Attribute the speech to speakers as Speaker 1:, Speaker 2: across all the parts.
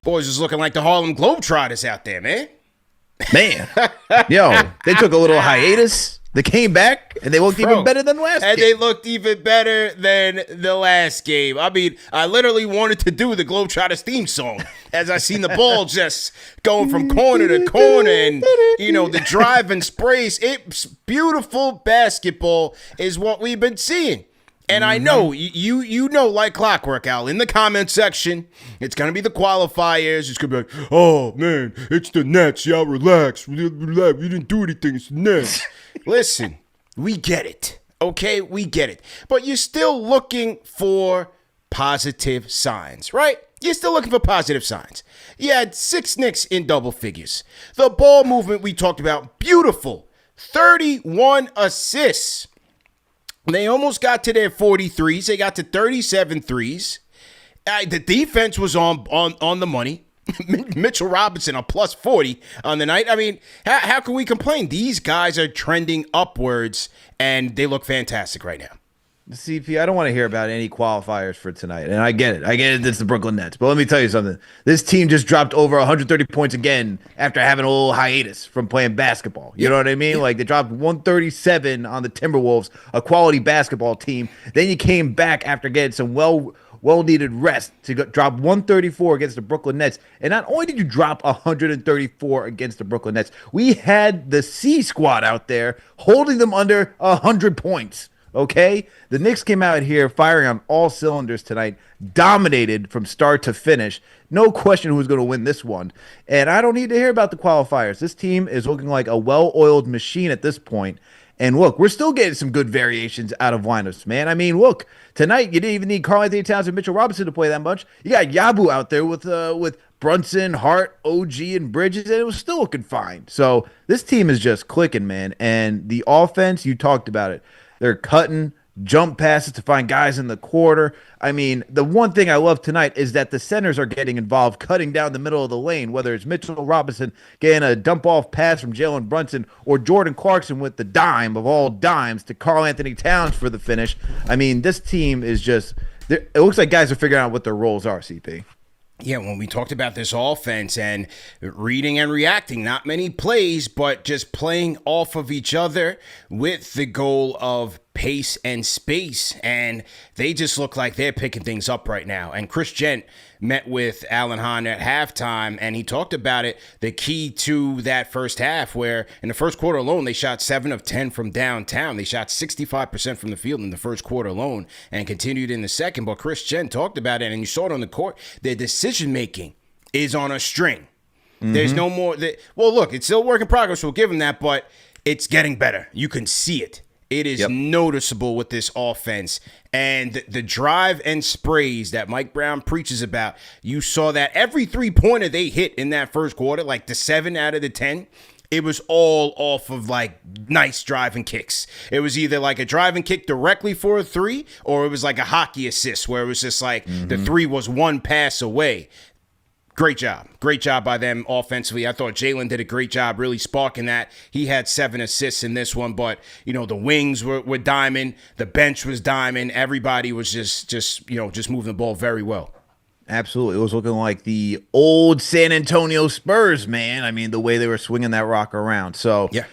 Speaker 1: Boys is looking like the Harlem Globetrotters out there, man.
Speaker 2: Man, yo, they took a little hiatus. They came back, and they looked even better than last game.
Speaker 1: And they looked even better than the last game. I mean, I literally wanted to do the Globetrotters theme song as I seen the ball just going from corner to corner and, you know, the drive and sprays. It's beautiful basketball is what we've been seeing. And I know, you know, like clockwork, Al, in the comment section, it's going to be the qualifiers. It's going to be like, oh, man, it's the Nets. Y'all relax. Relax. We didn't do anything. It's the Nets. Listen, we get it. Okay, we get it. But you're still looking for positive signs, right? You're still looking for positive signs. You had 6 Knicks in double figures. The ball movement we talked about, beautiful. 31 assists. They almost got to their 43s. They got to 37 threes. The defense was on the money. Mitchell Robinson a plus 40 on the night. I mean, how can we complain? These guys are trending upwards, and they look fantastic right now.
Speaker 2: CP, I don't want to hear about any qualifiers for tonight, and I get it. It's the Brooklyn Nets. But let me tell you something. This team just dropped over 130 points again after having a little hiatus from playing basketball. You know what I mean? Like, they dropped 137 on the Timberwolves, a quality basketball team. Then you came back after getting some well-needed rest to drop 134 against the Brooklyn Nets. And not only did you drop 134 against the Brooklyn Nets, we had the C squad out there holding them under 100 points. Okay? The Knicks came out here firing on all cylinders tonight, dominated from start to finish. No question who's going to win this one. And I don't need to hear about the qualifiers. This team is looking like a well-oiled machine at this point. And look, we're still getting some good variations out of lineups, man. I mean, look, tonight you didn't even need Karl-Anthony Towns and Mitchell Robinson to play that much. You got Yabu out there with Brunson, Hart, OG, and Bridges, and it was still looking fine. So this team is just clicking, man. And the offense, you talked about it. They're cutting jump passes to find guys in the quarter. I mean, the one thing I love tonight is that the centers are getting involved, cutting down the middle of the lane, whether it's Mitchell Robinson getting a dump-off pass from Jalen Brunson or Jordan Clarkson with the dime of all dimes to Karl-Anthony Towns for the finish. I mean, this team is just – it looks like guys are figuring out what their roles are, CP.
Speaker 1: Yeah, when we talked about this offense and reading and reacting, not many plays, but just playing off of each other with the goal of pace and space. And they just look like they're picking things up right now. And Chris Gent met with Alan Hahn at halftime, and he talked about it, the key to that first half, where in the first quarter alone, they shot 7 of 10 from downtown. They shot 65% from the field in the first quarter alone and continued in the second. But Chris Gent talked about it, and you saw it on the court. Their decision-making is on a string. Mm-hmm. There's no more. Well, look, it's still a work in progress. We'll give them that, but it's getting better. You can see it. It is noticeable with this offense. And the drive and sprays that Mike Brown preaches about, you saw that every three-pointer they hit in that first quarter, like the 7 out of the 10, it was all off of, like, nice driving kicks. It was either like a driving kick directly for a 3, or it was like a hockey assist where it was just like the 3 was one pass away. Great job. Great job by them offensively. I thought Jalen did a great job really sparking that. He had 7 assists in this one, but, you know, the wings were diamond. The bench was diamond. Everybody was just moving the ball very well.
Speaker 2: Absolutely. It was looking like the old San Antonio Spurs, man. I mean, the way they were swinging that rock around. So yeah,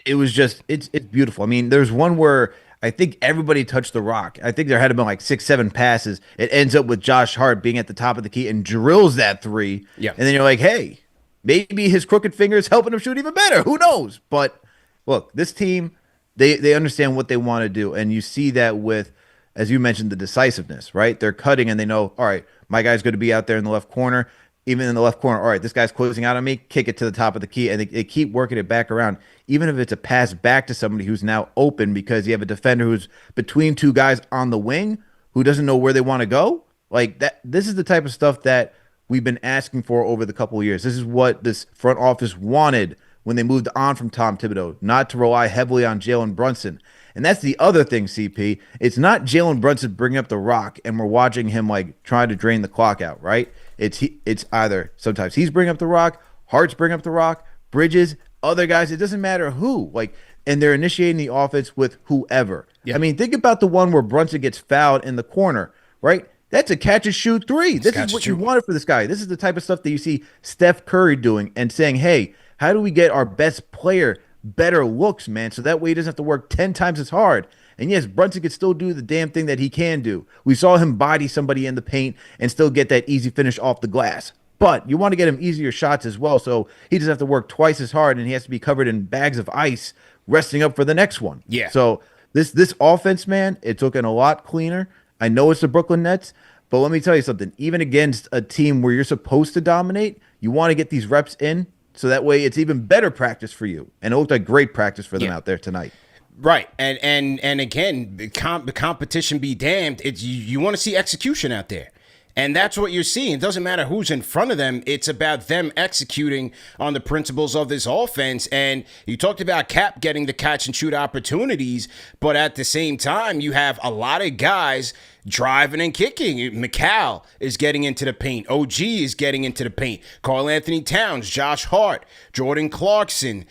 Speaker 2: it was just, it's beautiful. I mean, there's one where I think everybody touched the rock. I think there had been like 6-7 passes. It ends up with Josh Hart being at the top of the key and drills that 3. Yeah. And then you're like, hey, maybe his crooked finger is helping him shoot even better. Who knows? But look, this team, they understand what they want to do. And you see that with, as you mentioned, the decisiveness, right? They're cutting and they know, all right, my guy's going to be out there in the left corner. Even in the left corner, all right, this guy's closing out on me, kick it to the top of the key, and they keep working it back around, even if it's a pass back to somebody who's now open because you have a defender who's between 2 guys on the wing who doesn't know where they want to go. Like that, this is the type of stuff that we've been asking for over the couple of years. This is what this front office wanted when they moved on from Tom Thibodeau, not to rely heavily on Jalen Brunson. And that's the other thing, CP. It's not Jalen Brunson bringing up the rock and we're watching him like trying to drain the clock out, right? It's either sometimes he's bringing up the rock, Hart's bringing up the rock, Bridges, other guys. It doesn't matter who. Like, and they're initiating the offense with whoever. Yeah. I mean, think about the one where Brunson gets fouled in the corner, right? That's a catch and shoot three. This
Speaker 1: catch
Speaker 2: is
Speaker 1: and
Speaker 2: what you
Speaker 1: shoot.
Speaker 2: wanted for this guy. This is the type of stuff that you see Steph Curry doing and saying, hey, how do we get our best player better looks, man? So that way he doesn't have to work 10 times as hard. And yes, Brunson could still do the damn thing that he can do. We saw him body somebody in the paint and still get that easy finish off the glass. But you want to get him easier shots as well. So he doesn't have to work twice as hard and he has to be covered in bags of ice resting up for the next one.
Speaker 1: Yeah.
Speaker 2: So this offense, man, it's looking a lot cleaner. I know it's the Brooklyn Nets, but let me tell you something. Even against a team where you're supposed to dominate, you want to get these reps in so that way it's even better practice for you. And it looked like great practice for them out there tonight.
Speaker 1: Right, and again, the competition be damned. It's you want to see execution out there. And that's what you're seeing. It doesn't matter who's in front of them. It's about them executing on the principles of this offense. And you talked about Cap getting the catch and shoot opportunities, but at the same time, you have a lot of guys driving and kicking. McCall is getting into the paint. OG is getting into the paint. Karl Anthony Towns, Josh Hart, Jordan Clarkson.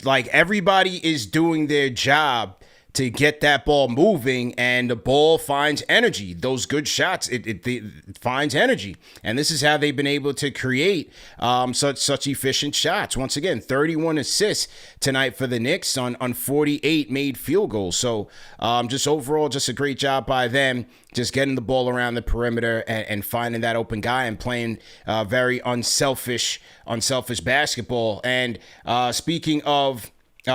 Speaker 1: Like everybody is doing their job to get that ball moving, and the ball finds energy. Those good shots, it finds energy. And this is how they've been able to create such efficient shots. Once again, 31 assists tonight for the Knicks on 48 made field goals. So just overall, just a great job by them, just getting the ball around the perimeter and finding that open guy and playing very unselfish basketball. And speaking of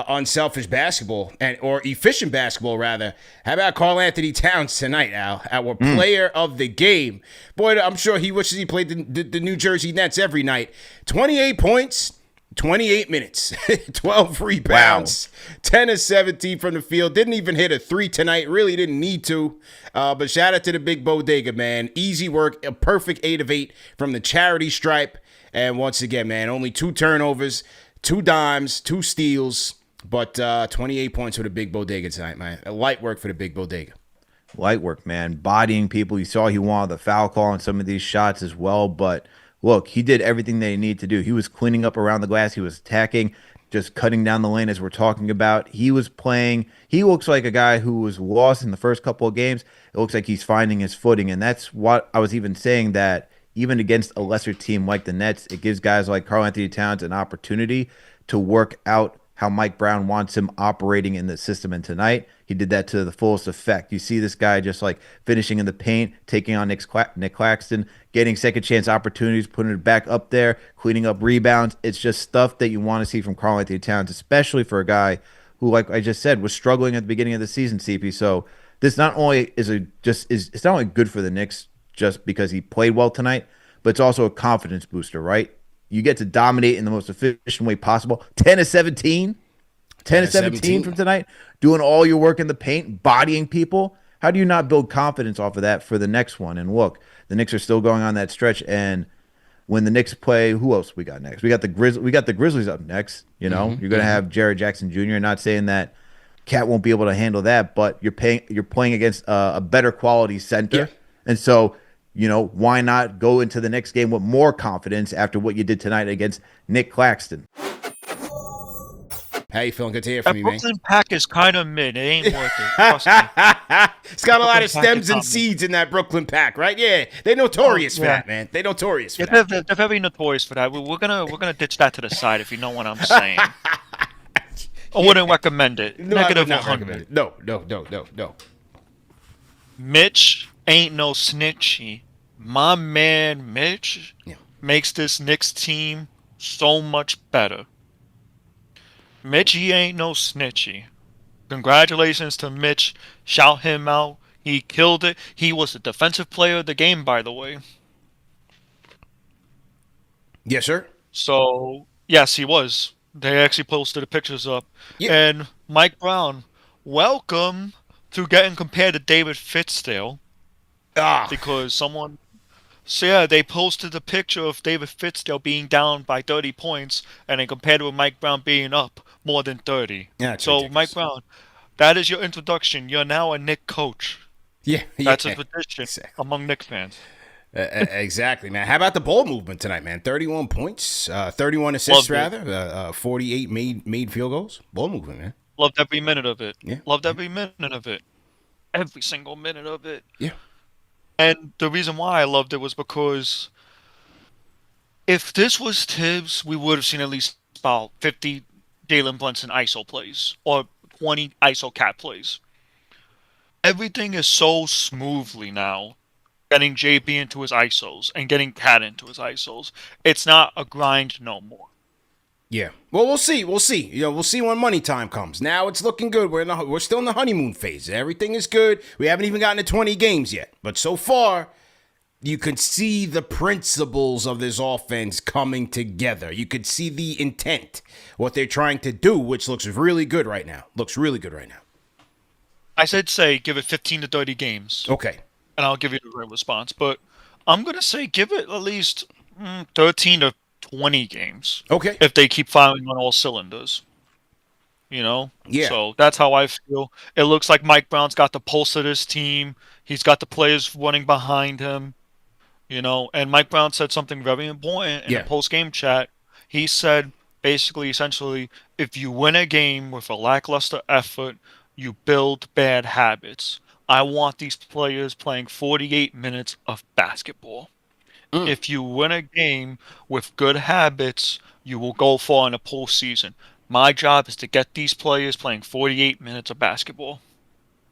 Speaker 1: unselfish basketball or efficient basketball rather. How about Karl Anthony Towns tonight, Al, our player of the game? Boy, I'm sure he wishes he played the New Jersey Nets every night. 28 points, 28 minutes, 12 rebounds, 10 of 17 from the field. Didn't even hit a three tonight. Really didn't need to. But shout out to the big bodega, man. Easy work, a perfect 8 of 8 from the charity stripe. And once again, man, only 2 turnovers, 2 dimes, 2 steals, but 28 points for the big bodega tonight, man. Light work for the big bodega.
Speaker 2: Light work, man. Bodying people. You saw he wanted the foul call on some of these shots as well, but look, he did everything that he needed to do. He was cleaning up around the glass. He was attacking, just cutting down the lane as we're talking about. He was playing. He looks like a guy who was lost in the first couple of games. It looks like he's finding his footing, and that's what I was even saying, that even against a lesser team like the Nets, it gives guys like Karl Anthony Towns an opportunity to work out how Mike Brown wants him operating in the system. And tonight, he did that to the fullest effect. You see this guy just like finishing in the paint, taking on Nick Claxton, getting second chance opportunities, putting it back up there, cleaning up rebounds. It's just stuff that you want to see from Karl Anthony Towns, especially for a guy who, like I just said, was struggling at the beginning of the season, CP. So this not only it's not only good for the Knicks just because he played well tonight, but it's also a confidence booster, right? You get to dominate in the most efficient way possible. 10 of 17. 10 of 17 from tonight. Doing all your work in the paint, bodying people. How do you not build confidence off of that for the next one? And look, the Knicks are still going on that stretch. And when the Knicks play, who else we got next? We got the Grizzlies up next. You know, you're going to have Jared Jackson Jr. Not saying that Cat won't be able to handle that, but you're playing against a better quality center. Yeah. And so, you know, why not go into the next game with more confidence after what you did tonight against Nick Claxton?
Speaker 1: How you feeling? Good to hear from you, man.
Speaker 3: Brooklyn pack is kind of mid. It ain't worth it. Trust me.
Speaker 1: It's got a lot of stems and seeds in that Brooklyn pack, right? Yeah, they're notorious for that, man. They're notorious for that.
Speaker 3: They're very notorious for that. We're gonna ditch that to the side, if you know what I'm saying. I wouldn't recommend it.
Speaker 1: No,
Speaker 3: Negative
Speaker 1: I would not
Speaker 3: 100.
Speaker 1: recommend it. No.
Speaker 3: Mitch ain't no snitchy. My man Mitch makes this Knicks team so much better. Mitch, he ain't no snitchy. Congratulations to Mitch. Shout him out. He killed it. He was the defensive player of the game, by the way.
Speaker 1: Yes, sir.
Speaker 3: So, yes, he was. They actually posted the pictures up.
Speaker 1: Yeah.
Speaker 3: And Mike Brown, welcome to getting compared to David Fitzdale. Because someone... So, yeah, they posted a picture of David Fitzdale being down by 30 points, and they compared it with Mike Brown being up more than 30.
Speaker 1: Yeah,
Speaker 3: so, ridiculous. Mike Brown, that is your introduction. You're now a Knicks coach.
Speaker 1: Yeah.
Speaker 3: That's a tradition among Knicks fans.
Speaker 1: Exactly, man. How about the ball movement tonight, man? 31 points, 31 assists, 48 made field goals. Ball movement, man.
Speaker 3: Loved every minute of it.
Speaker 1: Yeah.
Speaker 3: Loved every minute of it. Every single minute of it.
Speaker 1: Yeah.
Speaker 3: And the reason why I loved it was because if this was Tibbs, we would have seen at least about 50 Jalen Brunson ISO plays or 20 ISO cat plays. Everything is so smoothly now. Getting JB into his ISOs and getting Cat into his ISOs. It's not a grind no more.
Speaker 1: Yeah. Well, we'll see. We'll see. We'll see when money time comes. Now it's looking good. We're still in the honeymoon phase. Everything is good. We haven't even gotten to 20 games yet. But so far, you can see the principles of this offense coming together. You could see the intent, what they're trying to do, which looks really good right now. Looks really good right now.
Speaker 3: I said say give it 15 to 30 games.
Speaker 1: Okay.
Speaker 3: And I'll give you the right response. But I'm going to say give it at least 13 to 20 games.
Speaker 1: Okay.
Speaker 3: If they keep firing on all cylinders.
Speaker 1: Yeah.
Speaker 3: So that's how I feel. It looks like Mike Brown's got the pulse of this team. He's got the players running behind him. And Mike Brown said something very important in the post-game chat. He said, essentially, if you win a game with a lackluster effort, you build bad habits. I want these players playing 48 minutes of basketball. If you win a game with good habits, you will go far in the postseason. My job is to get these players playing 48 minutes of basketball.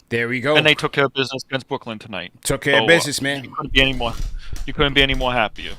Speaker 1: There we go.
Speaker 3: And they took care of business against Brooklyn tonight.
Speaker 1: Took care of business, man.
Speaker 3: You couldn't be any more happier.